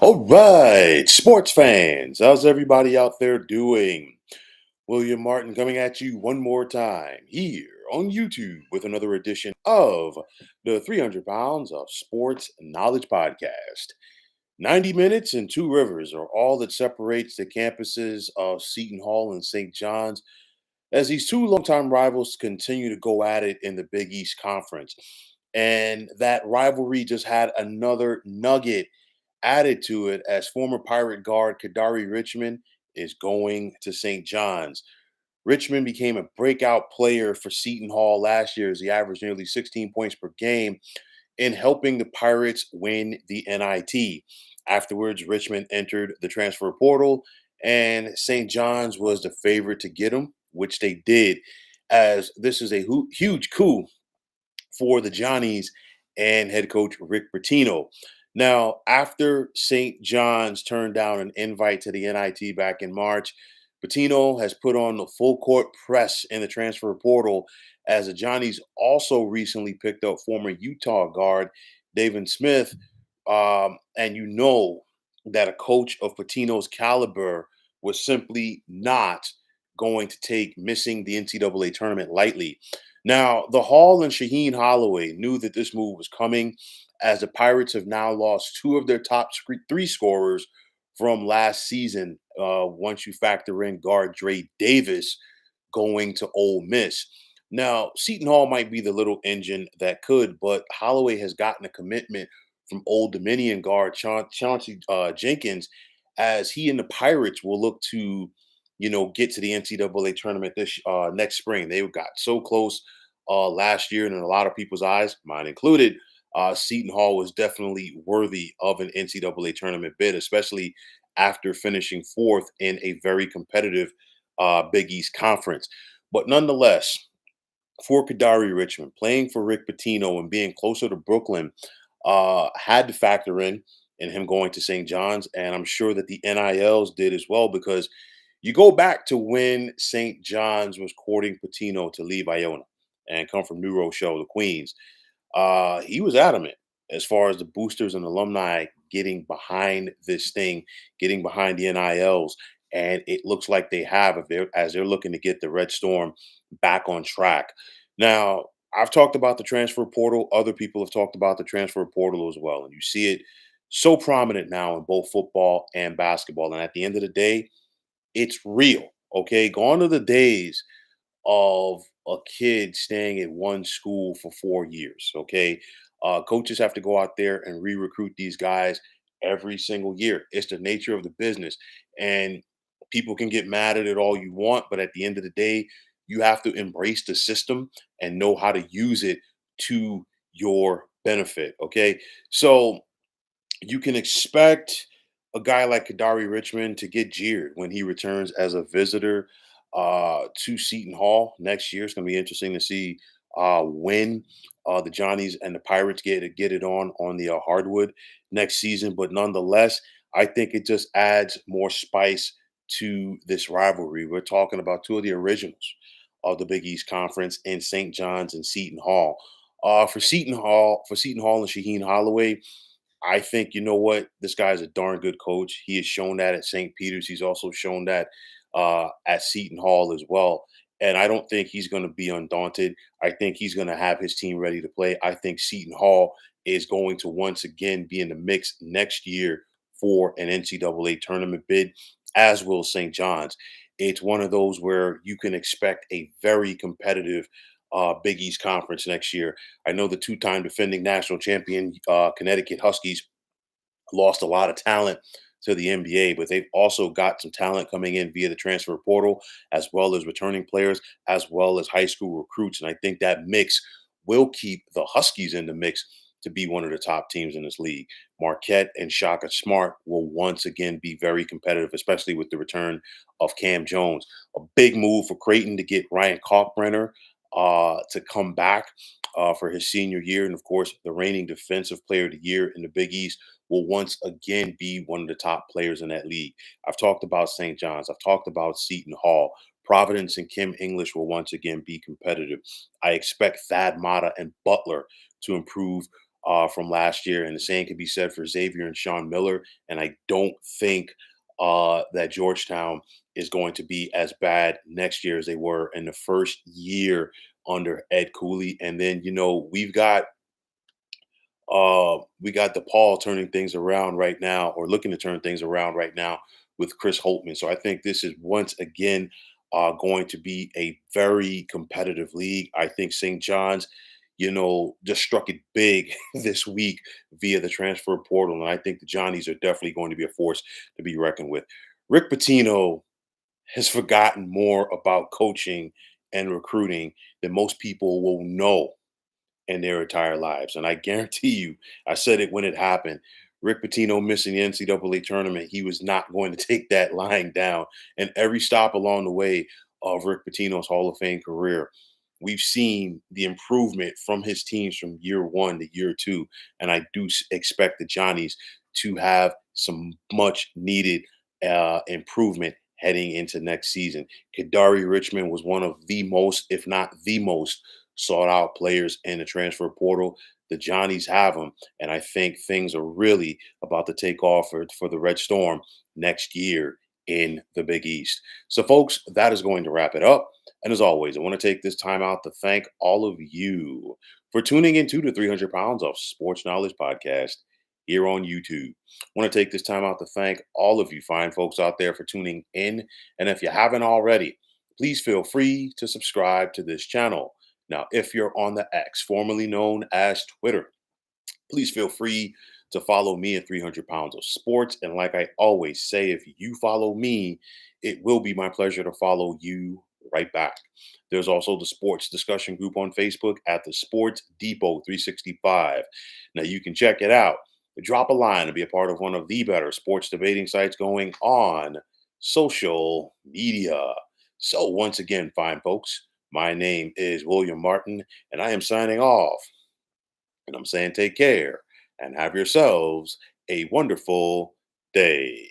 All right, sports fans, how's everybody out there doing? William Martin coming at you one more time here on YouTube with another edition of the 300 Pounds of Sports Knowledge Podcast. 90 minutes and two rivers are all that separates the campuses of Seton Hall and St. John's as these two longtime rivals continue to go at it in the Big East Conference. And that rivalry just had another nugget added to it as former Pirate guard Kadary Richmond is going to St. John's. Richmond became a breakout player for Seton Hall last year as he averaged nearly 16 points per game in helping the Pirates win the NIT. Afterwards, Richmond entered the transfer portal, and St. John's was the favorite to get him, which they did, as this is a huge coup for the Johnnies and head coach Rick Pitino. Now, after St. John's turned down an invite to the NIT back in March, Pitino has put on the full court press in the transfer portal as the Johnnies also recently picked up former Utah guard David Smith. And you know that a coach of Pitino's caliber was simply not going to take missing the NCAA tournament lightly. Now, the Hall and Shaheen Holloway knew that this move was coming as the Pirates have now lost two of their top three scorers from last season. Once you factor in guard Dre Davis going to Ole Miss. Now, Seton Hall might be the little engine that could, but Holloway has gotten a commitment from Old Dominion guard Chauncey Jenkins as he and the Pirates will look to, get to the NCAA tournament this next spring. They got so close last year, and in a lot of people's eyes, mine included, Seton Hall was definitely worthy of an NCAA tournament bid, especially after finishing fourth in a very competitive Big East conference. But nonetheless, for Kadary Richmond, playing for Rick Pitino and being closer to Brooklyn had to factor in him going to St. John's, and I'm sure that the NILs did as well because you go back to when St. John's was courting Pitino to leave Iona and come from New Rochelle, the Queens. He was adamant as far as the boosters and alumni getting behind this thing, getting behind the NILs, and it looks like they have as they're looking to get the Red Storm back on track. Now, I've talked about the transfer portal. Other people have talked about the transfer portal as well, and you see it so prominent now in both football and basketball. And at the end of the day, it's real. Okay, gone are the days of a kid staying at one school for 4 years. Okay. Coaches have to go out there and re recruit these guys every single year. It's the nature of the business. And people can get mad at it all you want, but at the end of the day, you have to embrace the system and know how to use it to your benefit. Okay. So you can expect a guy like Kadary Richmond to get jeered when he returns as a visitor to Seton Hall next year. It's going to be interesting to see when the Johnnies and the Pirates get it on the hardwood next season. But nonetheless, I think it just adds more spice to this rivalry. We're talking about two of the originals of the Big East Conference in St. John's and Seton Hall. For Seton Hall and Shaheen Holloway, I think you know what this guy's a darn good coach. He has shown that at St. Peter's. He's also shown that at Seton Hall as well. And I don't think he's going to be undaunted. I think he's going to have his team ready to play. I think Seton Hall is going to once again be in the mix next year for an NCAA tournament bid, as will St. John's. It's one of those where you can expect a very competitive Big East Conference next year. I know the two-time defending national champion Connecticut Huskies lost a lot of talent to the NBA, but they've also got some talent coming in via the transfer portal, as well as returning players, as well as high school recruits. And I think that mix will keep the Huskies in the mix to be one of the top teams in this league. Marquette and Shaka Smart will once again be very competitive, especially with the return of Cam Jones. A big move for Creighton to get Ryan Kalkbrenner to come back for his senior year. And of course, the reigning defensive player of the year in the Big East will once again be one of the top players in that league. I've talked about St. John's. I've talked about Seton Hall. Providence and Kim English will once again be competitive. I expect Thad Matta and Butler to improve from last year, and the same could be said for Xavier and Sean Miller. And I don't think that Georgetown is going to be as bad next year as they were in the first year under Ed Cooley. And then we got DePaul turning things around right now, or looking to turn things around right now with Chris Holtman. So I think this is once again going to be a very competitive league. I think St. John's, just struck it big this week via the transfer portal, and I think the Johnnies are definitely going to be a force to be reckoned with. Rick Pitino has forgotten more about coaching and recruiting than most people will know in their entire lives. And I guarantee you, I said it when it happened. Rick Pitino missing the NCAA tournament, he was not going to take that lying down. And every stop along the way of Rick Pitino's Hall of Fame career, we've seen the improvement from his teams from year one to year two. And I do expect the Johnnies to have some much needed improvement heading into next season. Kadary Richmond was one of the most, if not the most, sought out players in the transfer portal. The Johnnies have them, and I think things are really about to take off for the Red Storm next year in the Big East. So, folks, that is going to wrap it up. And as always, I want to take this time out to thank all of you for tuning into the 300 Pounds of Sports Knowledge podcast here on YouTube. I want to take this time out to thank all of you fine folks out there for tuning in. And if you haven't already, please feel free to subscribe to this channel. Now, if you're on the X, formerly known as Twitter, please feel free to follow me at 300 Pounds of Sports. And like I always say, if you follow me, it will be my pleasure to follow you right back. There's also the sports discussion group on Facebook at the Sports Depot 365. Now, you can check it out. Drop a line and be a part of one of the better sports debating sites going on social media. So, once again, fine folks, my name is William Martin, and I am signing off. And I'm saying take care and have yourselves a wonderful day.